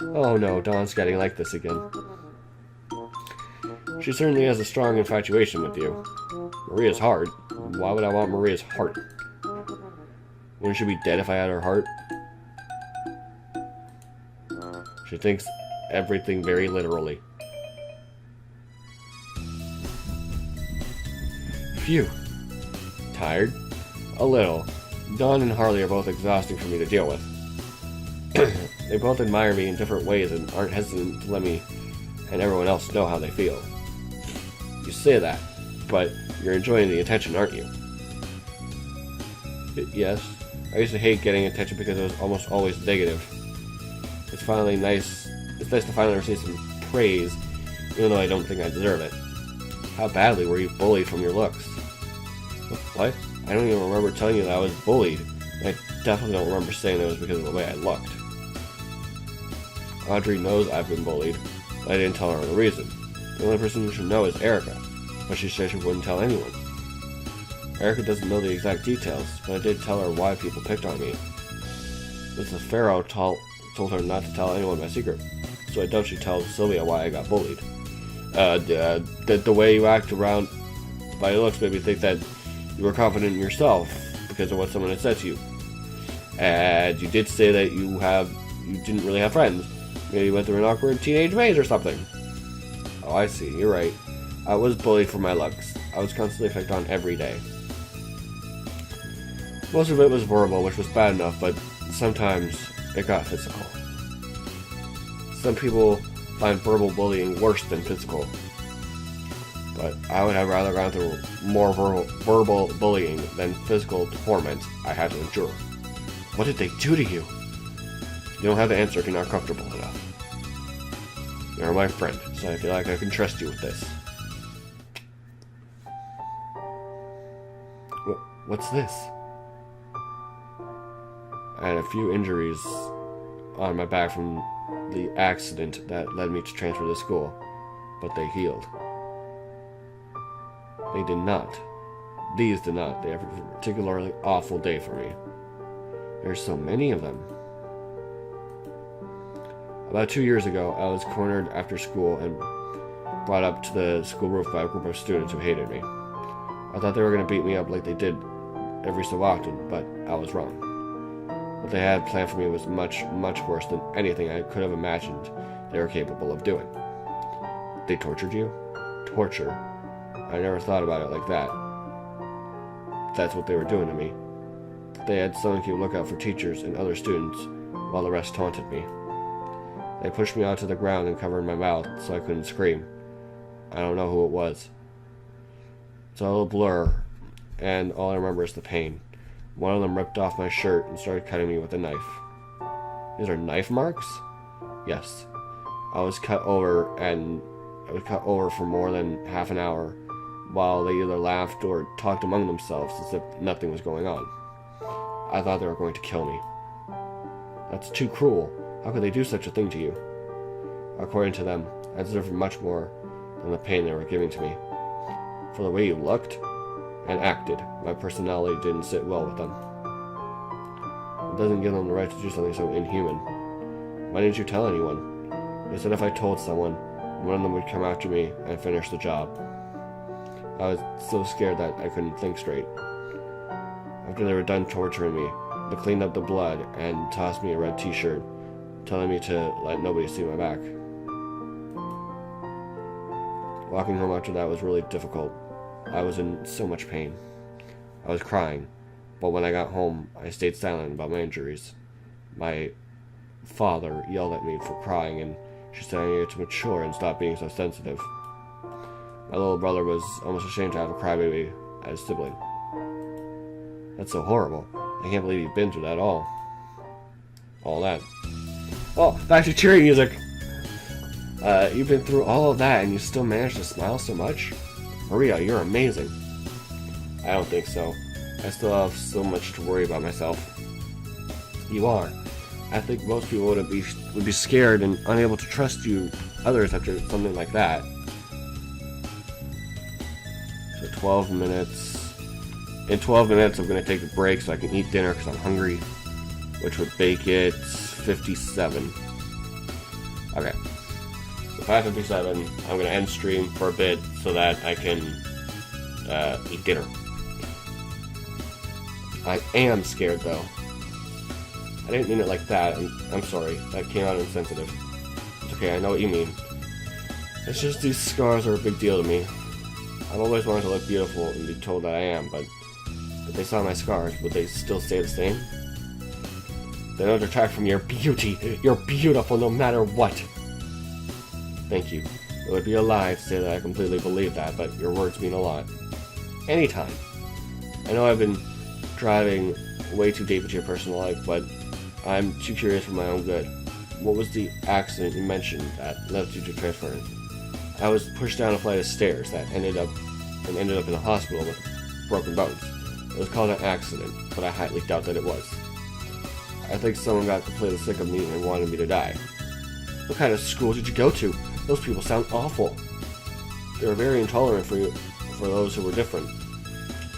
Oh no, Dawn's getting like this again. She certainly has a strong infatuation with you. Maria's heart? Why would I want Maria's heart? Wouldn't she be dead if I had her heart? She thinks everything very literally. Phew. Tired? A little. Dawn and Harley are both exhausting for me to deal with. They both admire me in different ways and aren't hesitant to let me and everyone else know how they feel. You say that, but you're enjoying the attention, aren't you? Yes. I used to hate getting attention because it was almost always negative. It's nice to finally receive some praise, even though I don't think I deserve it. How badly were you bullied from your looks? What? I don't even remember telling you that I was bullied. I definitely don't remember saying it was because of the way I looked. Audrey knows I've been bullied, but I didn't tell her the reason. The only person who should know is Erica, but she said she wouldn't tell anyone. Erica doesn't know the exact details, but I did tell her why people picked on me. Mrs. Farrow told her not to tell anyone my secret, so I doubt she tells Sylvia why I got bullied. The way you act around by your looks made me think that you were confident in yourself because of what someone had said to you. And you did say that you didn't really have friends. Maybe you went through an awkward teenage phase or something. Oh, I see. You're right. I was bullied for my looks. I was constantly picked on every day. Most of it was verbal, which was bad enough, but sometimes it got physical. Some people find verbal bullying worse than physical, but I would have rather gone through more verbal bullying than physical torment I had to endure. What did they do to you? You don't have to answer if you're not comfortable enough. You're my friend, so I feel like I can trust you with this. What's this? I had a few injuries on my back from the accident that led me to transfer to school, but they healed. They did not. These did not. They had a particularly awful day for me. There's so many of them. About 2 years ago, I was cornered after school and brought up to the school roof by a group of students who hated me. I thought they were going to beat me up like they did every so often, but I was wrong. What they had planned for me was much, much worse than anything I could have imagined they were capable of doing. They tortured you? Torture? I never thought about it like that. That's what they were doing to me. They had someone keep lookout for teachers and other students, while the rest taunted me. They pushed me onto the ground and covered my mouth so I couldn't scream. I don't know who it was. It's all a blur, and all I remember is the pain. One of them ripped off my shirt and started cutting me with a knife. These are knife marks? Yes. I was cut over for more than half an hour, while they either laughed or talked among themselves as if nothing was going on. I thought they were going to kill me. That's too cruel. How could they do such a thing to you? According to them, I deserved much more than the pain they were giving to me. For the way you looked and acted, my personality didn't sit well with them. It doesn't give them the right to do something so inhuman. Why didn't you tell anyone? They said if I told someone, one of them would come after me and finish the job. I was so scared that I couldn't think straight. After they were done torturing me, they cleaned up the blood and tossed me a red t-shirt, telling me to let nobody see my back. Walking home after that was really difficult. I was in so much pain. I was crying, but when I got home, I stayed silent about my injuries. My father yelled at me for crying, and she said I needed to mature and stop being so sensitive. My little brother was almost ashamed to have a crybaby as a sibling. That's so horrible. I can't believe you've been through that all that. Oh, back to cheering music. You've been through all of that and you still managed to smile so much? Maria, you're amazing. I don't think so. I still have so much to worry about myself. You are. I think most people would be scared and unable to trust others after something like that. So 12 minutes. In 12 minutes, I'm going to take a break so I can eat dinner because I'm hungry, which would make it 57. Okay. So 5:57, I'm gonna end stream for a bit so that I can eat dinner. I am scared though. I didn't mean it like that. I'm sorry. That came out insensitive. It's okay, I know what you mean. It's just these scars are a big deal to me. I've always wanted to look beautiful and be told that I am, but if they saw my scars, would they still stay the same? They don't detract from your beauty. You're beautiful no matter what. Thank you. It would be a lie to say that I completely believe that, but your words mean a lot. Anytime. I know I've been driving way too deep into your personal life, but I'm too curious for my own good. What was the accident you mentioned that led you to transferring? I was pushed down a flight of stairs that ended up in the hospital with broken bones. It was called an accident, but I highly doubt that it was. I think someone got completely sick of me and wanted me to die. What kind of school did you go to? Those people sound awful. They were very intolerant for those who were different.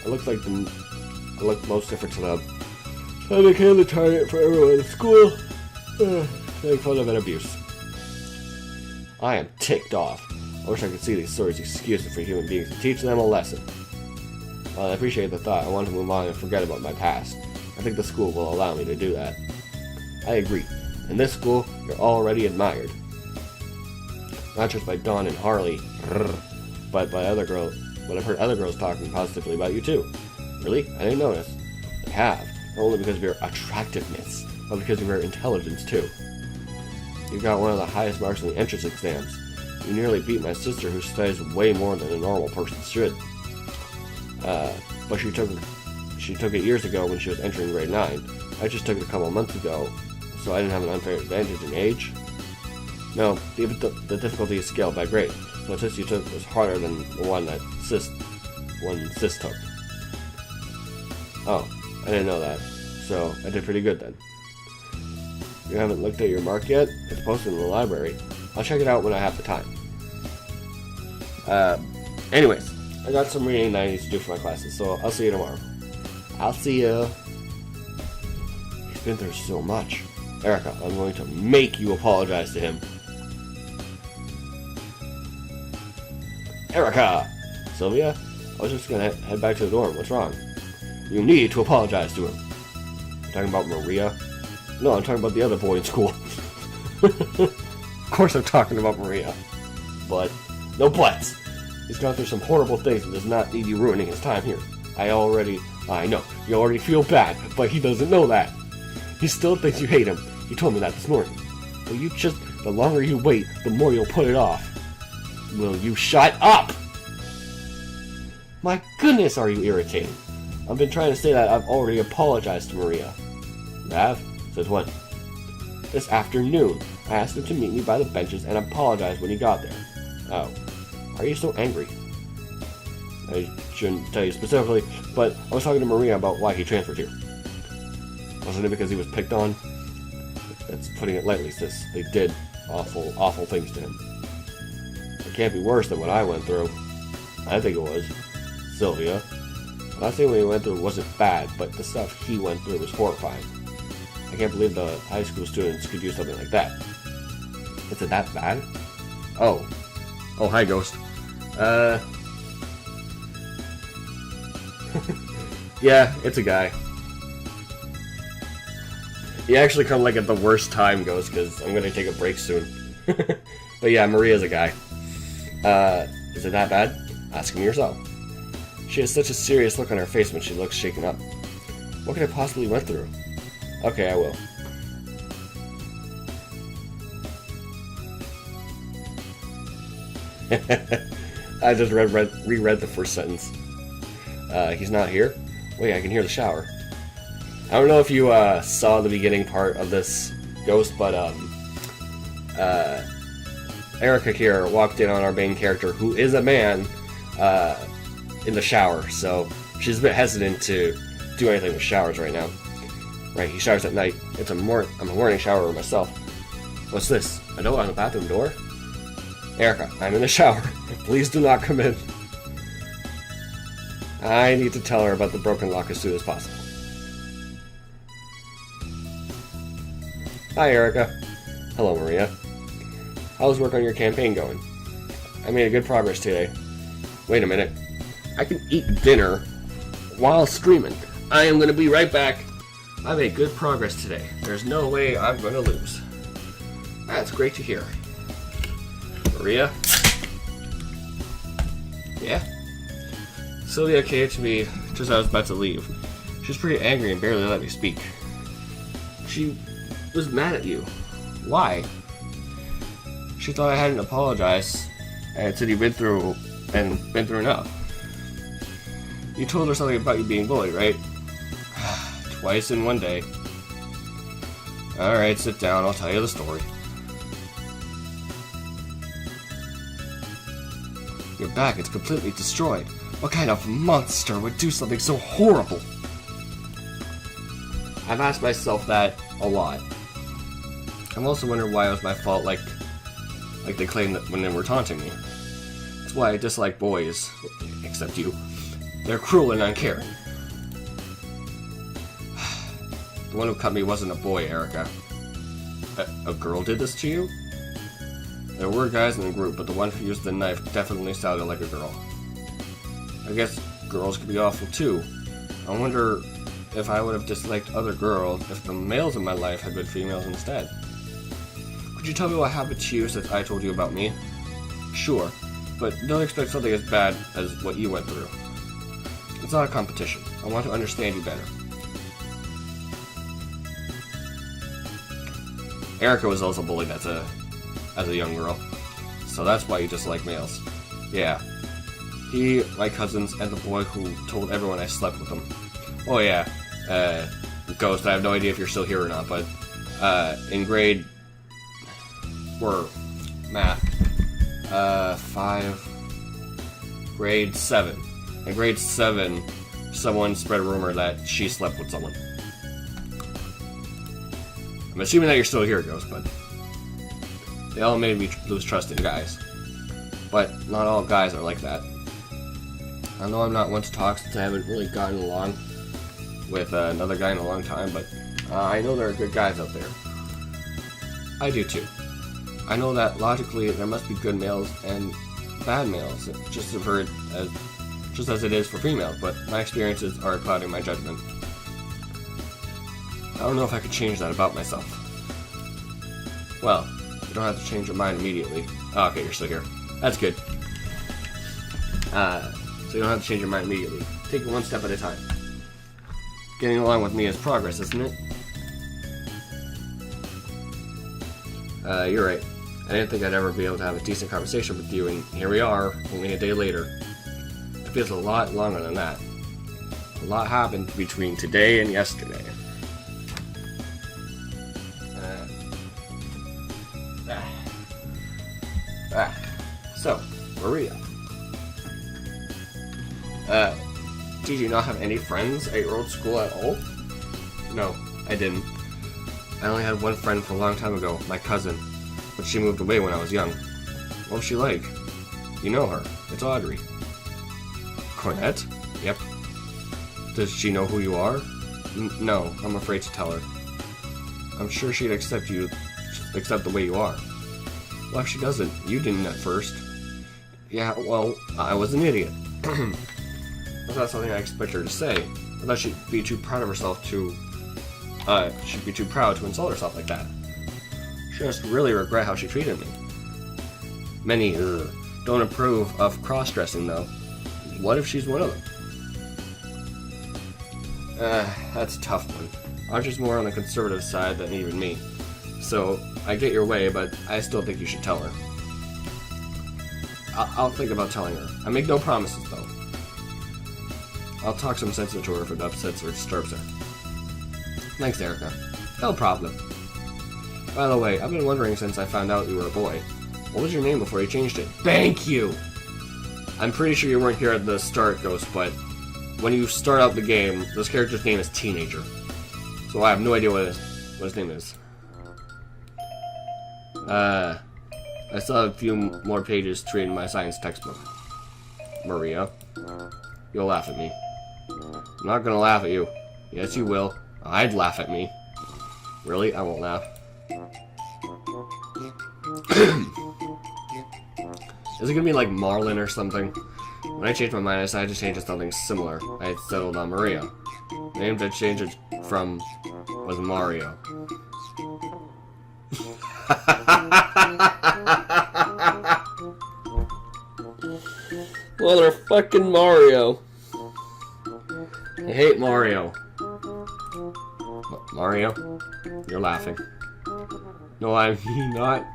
I looked most different to them. I became the target for everyone in school, making fun of and abuse. I am ticked off. I wish I could see these stories excuses for human beings and teach them a lesson. While I appreciate the thought, I want to move on and forget about my past. I think the school will allow me to do that. I agree. In this school, you're already admired. Not just by Dawn and Harley, but by other girls. But I've heard other girls talking positively about you too. Really? I didn't notice. I have. Not only because of your attractiveness, but because of your intelligence too. You got one of the highest marks in the entrance exams. You nearly beat my sister, who studies way more than a normal person should. But she took it years ago when she was entering grade 9. I just took it a couple of months ago, so I didn't have an unfair advantage in age. No, the difficulty is scaled by grade. The test you took was harder than the one Sis took. Oh, I didn't know that. So I did pretty good then. You haven't looked at your mark yet? It's posted in the library. I'll check it out when I have the time. Anyways, I got some reading that I need to do for my classes, so I'll see you tomorrow. I'll see you. He's been through so much. Erica, I'm going to make you apologize to him. Erica! Sylvia? I was just gonna head back to the dorm. What's wrong? You need to apologize to him. You talking about Maria? No, I'm talking about the other boy in school. Of course I'm talking about Maria. But, no buts. He's gone through some horrible things and does not need you ruining his time here. I know, you already feel bad, but he doesn't know that. He still thinks you hate him. He told me that this morning. But the longer you wait, the more you'll put it off. Will you shut up? My goodness, are you irritating? I've been trying to say that I've already apologized to Maria. You have? Since when? This afternoon. I asked him to meet me by the benches and apologize when he got there. Oh. Are you so angry? I shouldn't tell you specifically, but I was talking to Maria about why he transferred here. Wasn't it because he was picked on? That's putting it lightly, sis. They did awful, awful things to him. It can't be worse than what I went through. I think it was. Sylvia. I'm not saying what he went through wasn't bad, but the stuff he went through was horrifying. I can't believe the high school students could do something like that. Is it that bad? Oh. Oh, hi, Ghost. Yeah, it's a guy. You actually come like at the worst time, Ghost, because I'm gonna take a break soon. But yeah, Maria's a guy. Is it that bad? Ask him yourself. She has such a serious look on her face when she looks shaken up. What could I possibly went through? Okay, I will. I just reread the first sentence. He's not here? Wait, I can hear the shower. I don't know if you saw the beginning part of this, Ghost, but Erica here walked in on our main character, who is a man, in the shower, so she's a bit hesitant to do anything with showers right now. Right, he showers at night. I'm a morning shower myself. What's this? A note on the bathroom door? Erica, I'm in the shower. Please do not come in. I need to tell her about the broken lock as soon as possible. Hi, Erica. Hello, Maria. How's work on your campaign going? I made a good progress today. Wait a minute. I can eat dinner while streaming. I am going to be right back. I made good progress today. There's no way I'm going to lose. That's great to hear. Maria? Yeah? Sylvia came to me just as I was about to leave. She was pretty angry and barely let me speak. She was mad at you. Why? She thought I hadn't apologized and said you've been through enough. You told her something about you being bullied, right? Twice in one day. Alright, sit down, I'll tell you the story. Your back is completely destroyed. What kind of monster would do something so horrible? I've asked myself that a lot. I've also wondered why it was my fault, like they claimed that when they were taunting me. That's why I dislike boys, except you. They're cruel and uncaring. The one who cut me wasn't a boy, Erica. A girl did this to you? There were guys in the group, but the one who used the knife definitely sounded like a girl. I guess girls could be awful too. I wonder if I would have disliked other girls if the males in my life had been females instead. Could you tell me what happened to you since I told you about me? Sure, but don't expect something as bad as what you went through. It's not a competition. I want to understand you better. Erica was also bullied as a young girl, so that's why you dislike males. Yeah. He, my cousins, and the boy who told everyone I slept with him. Oh yeah, Ghost, I have no idea if you're still here or not, but in grade... math. 5... Grade 7. In grade 7, someone spread a rumor that she slept with someone. I'm assuming that you're still here, Ghost, but... They all made me lose trust in guys. But not all guys are like that. I know I'm not one to talk since I haven't really gotten along with another guy in a long time, but I know there are good guys out there. I do too. I know that logically there must be good males and bad males, just as it is for females, but my experiences are clouding my judgment. I don't know if I could change that about myself. Well, you don't have to change your mind immediately. Oh, okay, you're still here. That's good. So you don't have to change your mind immediately. Take it one step at a time. Getting along with me is progress, isn't it? You're right. I didn't think I'd ever be able to have a decent conversation with you, and here we are, only a day later. It feels a lot longer than that. A lot happened between today and yesterday. So, Maria. Did you not have any friends at your old school at all? No, I didn't. I only had one friend from a long time ago, my cousin, but she moved away when I was young. What was she like? You know her. It's Audrey. Cornette? Yep. Does she know who you are? No, I'm afraid to tell her. I'm sure she'd accept the way you are. Well, if she doesn't, you didn't at first. Yeah, well, I was an idiot. That's not something I expect her to say. I thought she'd be too proud of herself to... she'd be too proud to insult herself like that. She must really regret how she treated me. Many, don't approve of cross-dressing, though. What if she's one of them? That's a tough one. Audrey's more on the conservative side than even me. So, I get your way, but I still think you should tell her. I'll think about telling her. I make no promises, though. I'll talk some sense into her if it upsets or disturbs her. Thanks, Erica. No problem. By the way, I've been wondering since I found out you were a boy. What was your name before you changed it? Thank you! I'm pretty sure you weren't here at the start, Ghost, but when you start out the game, this character's name is Teenager. So I have no idea what his name is. I still have a few more pages to read in my science textbook. Maria, you'll laugh at me. I'm not gonna laugh at you. Yes, you will. I'd laugh at me. Really? I won't laugh. Is it gonna be like Marlin or something? When I changed my mind, I decided to change it to something similar. I had settled on Maria. The name to change it from was Mario. Mother fucking Mario. I hate Mario. Mario? You're laughing. No, I'm not.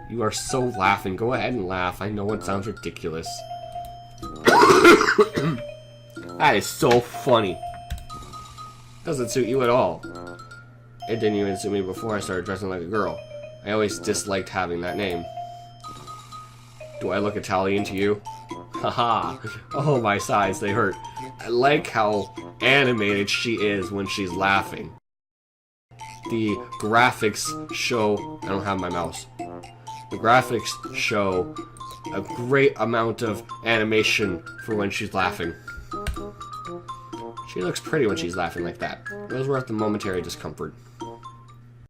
You are so laughing. Go ahead and laugh. I know it sounds ridiculous. That is so funny. Doesn't suit you at all. It didn't even suit me before I started dressing like a girl. I always disliked having that name. Do I look Italian to you? Haha. Oh, my sides, they hurt. I like how animated she is when she's laughing. The graphics show... I don't have my mouse. The graphics show a great amount of animation for when she's laughing. She looks pretty when she's laughing like that. It was worth the momentary discomfort.